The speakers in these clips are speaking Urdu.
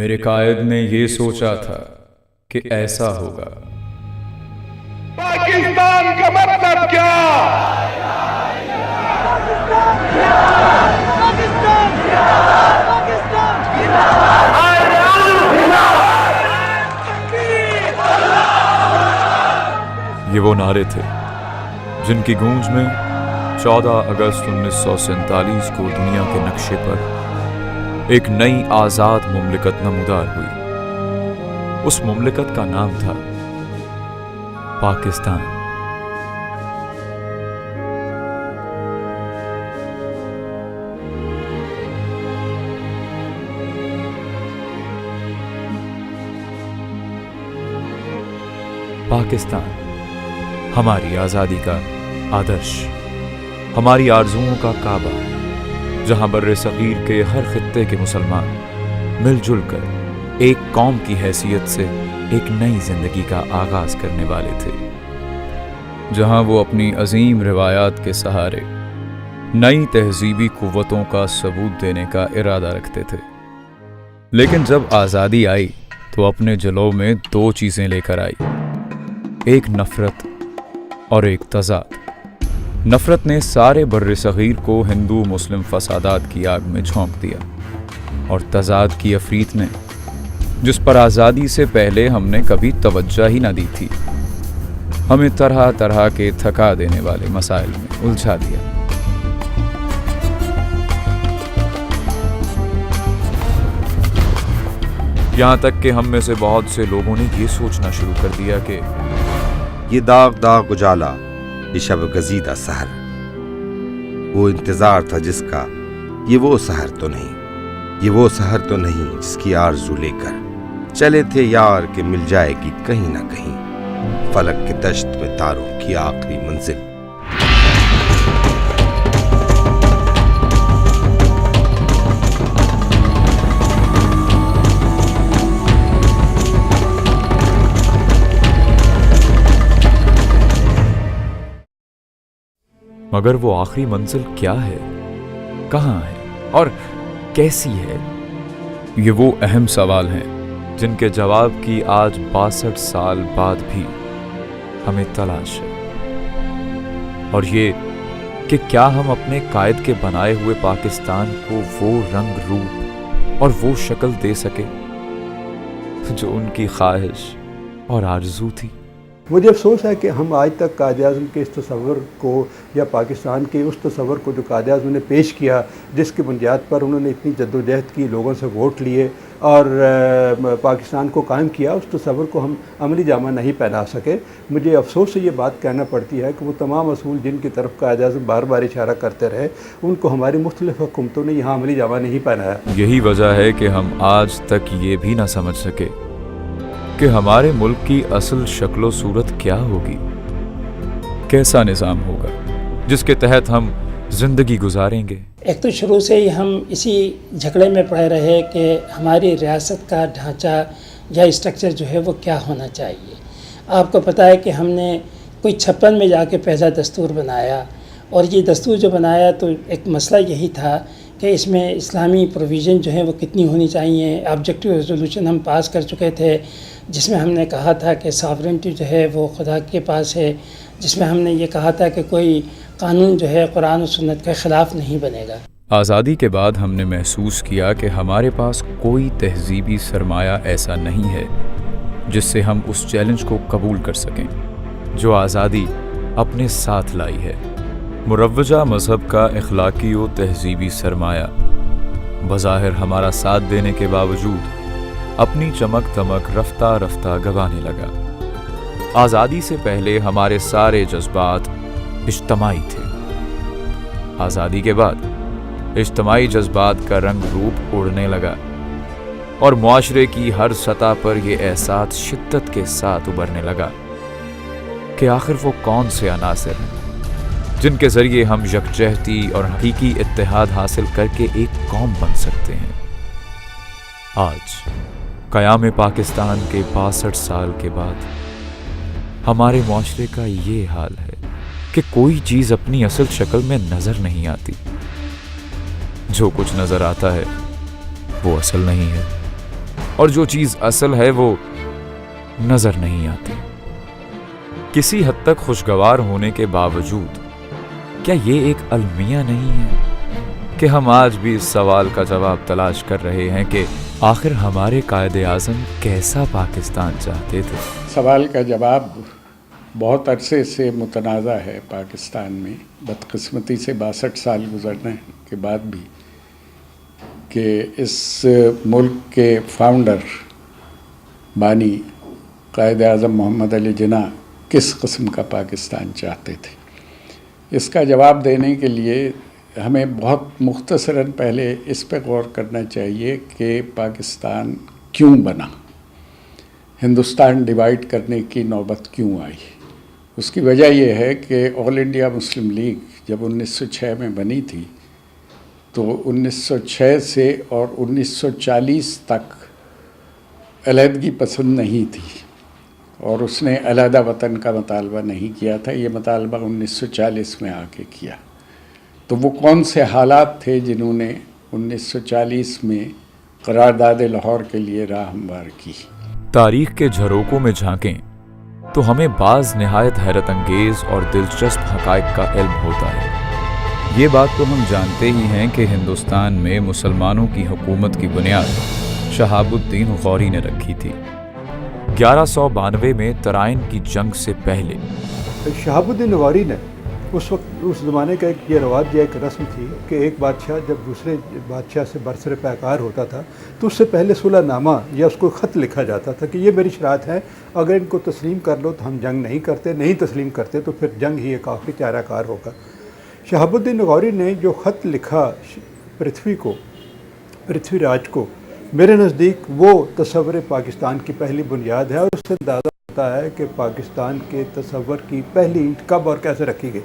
میرے قائد نے یہ سوچا تھا کہ ایسا ہوگا۔ پاکستان کا مطلب کیا؟ یہ وہ نعرے تھے جن کی گونج میں 14 اگست 1947 کو دنیا کے نقشے پر ایک نئی آزاد مملکت نمودار ہوئی۔ اس مملکت کا نام تھا پاکستان۔ پاکستان ہماری آزادی کا آدرش، ہماری آرزوؤں کا کعبہ، جہاں بر صغیر کے ہر خطے کے مسلمان مل جل کر ایک قوم کی حیثیت سے ایک نئی زندگی کا آغاز کرنے والے تھے، جہاں وہ اپنی عظیم روایات کے سہارے نئی تہذیبی قوتوں کا ثبوت دینے کا ارادہ رکھتے تھے۔ لیکن جب آزادی آئی تو اپنے جلوہ میں دو چیزیں لے کر آئی، ایک نفرت اور ایک تضاد۔ نفرت نے سارے بر صغیر کو ہندو مسلم فسادات کی آگ میں جھونک دیا، اور تضاد کی افریت نے، جس پر آزادی سے پہلے ہم نے کبھی توجہ ہی نہ دی تھی، ہمیں طرح طرح کے تھکا دینے والے مسائل میں الجھا دیا۔ یہاں تک کہ ہم میں سے بہت سے لوگوں نے یہ سوچنا شروع کر دیا کہ یہ داغ داغ اجالا، یہ شب گزیدہ سحر، وہ انتظار تھا جس کا، یہ وہ سحر تو نہیں، یہ وہ سحر تو نہیں جس کی آرزو لے کر چلے تھے یار کہ مل جائے گی کہیں نہ کہیں فلک کے دشت میں تاروں کی آخری منزل۔ مگر وہ آخری منزل کیا ہے، کہاں ہے اور کیسی ہے؟ یہ وہ اہم سوال ہیں جن کے جواب کی آج 62 سال بعد بھی ہمیں تلاش ہے، اور یہ کہ کیا ہم اپنے قائد کے بنائے ہوئے پاکستان کو وہ رنگ روپ اور وہ شکل دے سکے جو ان کی خواہش اور آرزو تھی۔ مجھے افسوس ہے کہ ہم آج تک قائد اعظم کے اس تصور کو یا پاکستان کے اس تصور کو جو قائد اعظم نے پیش کیا، جس کی بنیاد پر انہوں نے اتنی جدوجہد کی، لوگوں سے ووٹ لیے اور پاکستان کو قائم کیا، اس تصور کو ہم عملی جامہ نہیں پہنا سکے۔ مجھے افسوس سے یہ بات کہنا پڑتی ہے کہ وہ تمام اصول جن کی طرف قائد اعظم بار بار اشارہ کرتے رہے، ان کو ہماری مختلف حکومتوں نے یہاں عملی جامہ نہیں پہنایا۔ یہی وجہ ہے کہ ہم آج تک یہ بھی نہ سمجھ سکے کہ ہمارے ملک کی اصل شکل و صورت کیا ہوگی، کیسا نظام ہوگا جس کے تحت ہم زندگی گزاریں گے۔ ایک تو شروع سے ہی ہم اسی جھگڑے میں پڑے رہے کہ ہماری ریاست کا ڈھانچہ یا اسٹرکچر جو ہے وہ کیا ہونا چاہیے۔ آپ کو پتہ ہے کہ ہم نے کوئی 56 میں جا کے پہلا دستور بنایا، اور یہ دستور جو بنایا تو ایک مسئلہ یہی تھا کہ اس میں اسلامی پروویژن جو ہے وہ کتنی ہونی چاہیے۔ آبجیکٹیو ریزولوشن ہم پاس کر چکے تھے جس میں ہم نے کہا تھا کہ ساورنٹی جو ہے وہ خدا کے پاس ہے، جس میں ہم نے یہ کہا تھا کہ کوئی قانون جو ہے قرآن و سنت کے خلاف نہیں بنے گا۔ آزادی کے بعد ہم نے محسوس کیا کہ ہمارے پاس کوئی تہذیبی سرمایہ ایسا نہیں ہے جس سے ہم اس چیلنج کو قبول کر سکیں جو آزادی اپنے ساتھ لائی ہے۔ مروجہ مذہب کا اخلاقی و تہذیبی سرمایہ بظاہر ہمارا ساتھ دینے کے باوجود اپنی چمک دمک رفتہ رفتہ گنوانے لگا۔ آزادی سے پہلے ہمارے سارے جذبات اجتماعی تھے، آزادی کے بعد اجتماعی جذبات کا رنگ روپ اڑنے لگا، اور معاشرے کی ہر سطح پر یہ احساس شدت کے ساتھ ابھرنے لگا کہ آخر وہ کون سے عناصر ہیں جن کے ذریعے ہم یکجہتی اور حقیقی اتحاد حاصل کر کے ایک قوم بن سکتے ہیں۔ آج قیام پاکستان کے 62 سال کے بعد ہمارے معاشرے کا یہ حال ہے کہ کوئی چیز اپنی اصل شکل میں نظر نہیں آتی، جو کچھ نظر آتا ہے وہ اصل نہیں ہے، اور جو چیز اصل ہے وہ نظر نہیں آتی۔ کسی حد تک خوشگوار ہونے کے باوجود کیا یہ ایک المیہ نہیں ہے کہ ہم آج بھی اس سوال کا جواب تلاش کر رہے ہیں کہ آخر ہمارے قائد اعظم کیسا پاکستان چاہتے تھے؟ سوال کا جواب بہت عرصے سے متنازع ہے پاکستان میں، بدقسمتی سے 62 سال گزرنے کے بعد بھی، کہ اس ملک کے فاؤنڈر بانی قائد اعظم محمد علی جناح کس قسم کا پاکستان چاہتے تھے۔ اس کا جواب دینے کے لیے ہمیں بہت مختصراً پہلے اس پہ غور کرنا چاہیے کہ پاکستان کیوں بنا، ہندوستان ڈیوائیڈ کرنے کی نوبت کیوں آئی۔ اس کی وجہ یہ ہے کہ آل انڈیا مسلم لیگ جب 1906 میں بنی تھی تو 1906 سے اور 1940 تک علیحدگی پسند نہیں تھی، اور اس نے علیحدہ وطن کا مطالبہ نہیں کیا تھا۔ یہ مطالبہ 1940 میں آ کے کیا۔ تو وہ کون سے حالات تھے جنہوں نے 1940 میں قرارداد لاہور کے لیے راہ ہموار کی؟ تاریخ کے جھروکوں میں جھانکیں تو ہمیں بعض نہایت حیرت انگیز اور دلچسپ حقائق کا علم ہوتا ہے۔ یہ بات تو ہم جانتے ہی ہیں کہ ہندوستان میں مسلمانوں کی حکومت کی بنیاد شہاب الدین غوری نے رکھی تھی۔ 1192 میں ترائن کی جنگ سے پہلے شہاب الدین غوری نے اس وقت، اس زمانے کا ایک یہ رواج یا ایک رسم تھی کہ ایک بادشاہ جب دوسرے بادشاہ سے برسر پیکار ہوتا تھا تو اس سے پہلے صلح نامہ یا اس کو خط لکھا جاتا تھا کہ یہ میری شرائط ہے، اگر ان کو تسلیم کر لو تو ہم جنگ نہیں کرتے، نہیں تسلیم کرتے تو پھر جنگ ہی ایک آخری چارہ کار ہوگا۔ شہاب الدین غوری نے جو خط لکھا پرتھوی راج کو، میرے نزدیک وہ تصور پاکستان کی پہلی بنیاد ہے، اور اس سے اندازہ ہوتا ہے کہ پاکستان کے تصور کی پہلی اینٹ کب اور کیسے رکھی گئی۔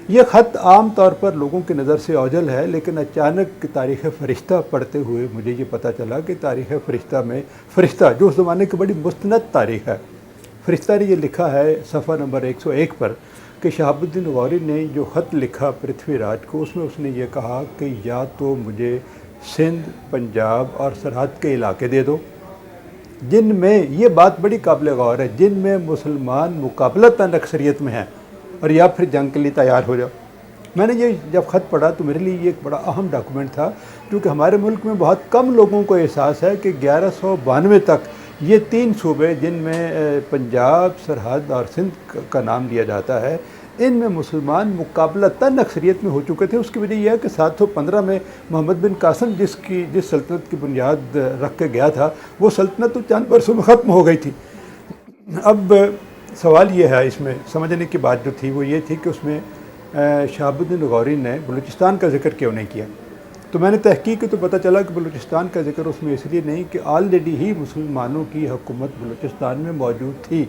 یہ خط عام طور پر لوگوں کی نظر سے اوجھل ہے، لیکن اچانک تاریخ فرشتہ پڑھتے ہوئے مجھے یہ پتہ چلا کہ تاریخ فرشتہ میں فرشتہ جو اس زمانے کی بڑی مستند تاریخ ہے، فرشتہ نے یہ لکھا ہے صفحہ نمبر 101 پر کہ شہاب الدین غوری نے جو خط لکھا پرتھوی راج کو، اس میں اس نے یہ کہا کہ یا تو مجھے سندھ، پنجاب اور سرحد کے علاقے دے دو جن میں، یہ بات بڑی قابل غور ہے، جن میں مسلمان مقابلتاً اکثریت میں ہیں، اور یا پھر جنگ کے لیے تیار ہو جاؤ۔ میں نے یہ جب خط پڑھا تو میرے لیے یہ ایک بڑا اہم ڈاکومنٹ تھا، کیونکہ ہمارے ملک میں بہت کم لوگوں کو احساس ہے کہ 1192 تک یہ 3 صوبے جن میں پنجاب، سرحد اور سندھ کا نام لیا جاتا ہے، ان میں مسلمان مقابلتاً اکثریت میں ہو چکے تھے۔ اس کی وجہ یہ ہے کہ 715 میں محمد بن قاسم جس سلطنت کی بنیاد رکھ کے گیا تھا، وہ سلطنت تو چند برسوں میں ختم ہو گئی تھی۔ اب سوال یہ ہے، اس میں سمجھنے کی بات جو تھی وہ یہ تھی کہ اس میں شہاب الدین غوری نے بلوچستان کا ذکر کیوں نہیں کیا؟ تو میں نے تحقیق کی تو پتہ چلا کہ بلوچستان کا ذکر اس میں اس لیے نہیں کہ آلریڈی ہی مسلمانوں کی حکومت بلوچستان میں موجود تھی۔